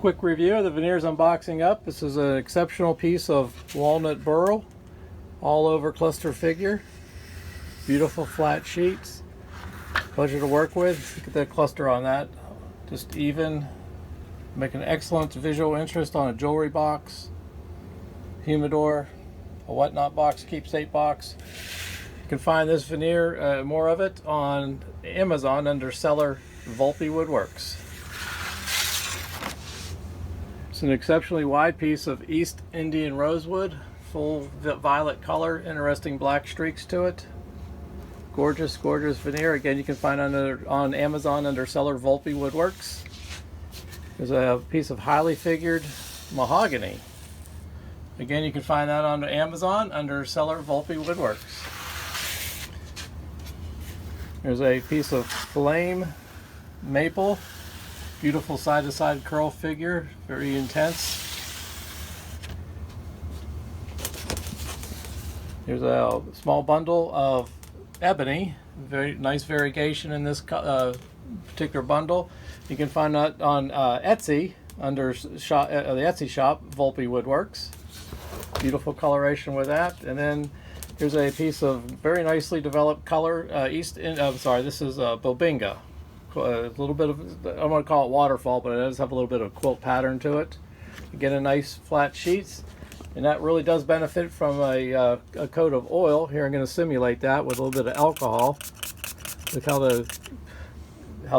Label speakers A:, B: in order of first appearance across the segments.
A: Quick review of the Veneers unboxing up. This is an exceptional piece of walnut burl, all over cluster figure. Beautiful flat sheets. Pleasure to work with. Look at the cluster on that. Just even. Make an excellent visual interest on a jewelry box, humidor, a whatnot box, keepsake box. You can find this veneer, more of it, on Amazon under seller Volpe Woodworks. It's an exceptionally wide piece of East Indian rosewood, full violet color, interesting black streaks to it. Gorgeous, gorgeous veneer. Again, you can find on Amazon under seller Volpe Woodworks. There's a piece of highly figured mahogany. Again, you can find that on Amazon under seller Volpe Woodworks. There's a piece of flame maple. Beautiful side-to-side curl figure, very intense. Here's a small bundle of ebony, very nice variegation in this particular bundle. You can find that on Etsy under the Etsy shop, Volpe Woodworks. Beautiful coloration with that. And then here's a piece of very nicely developed color. This is Bobinga. A little bit of, I don't want to call it waterfall, but it does have a little bit of quilt pattern to it. Again, a nice flat sheets, and that really does benefit from a coat of oil. Here I'm going to simulate that with a little bit of alcohol. Look how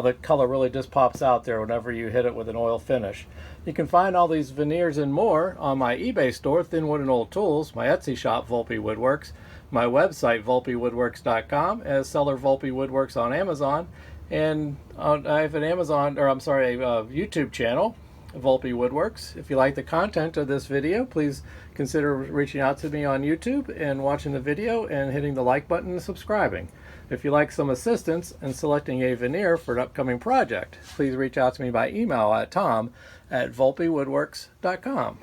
A: the color really just pops out there whenever you hit it with an oil finish. You can find all these veneers and more on my eBay store, ThinWoodandOldTools, my Etsy shop, Volpe Woodworks, my website, VolpeWoodworks.com, as seller Volpe Woodworks on Amazon. And I have an YouTube channel, Volpe Woodworks. If you like the content of this video, please consider reaching out to me on YouTube and watching the video and hitting the like button and subscribing. If you like some assistance in selecting a veneer for an upcoming project, please reach out to me by email at tom@VolpeWoodworks.com.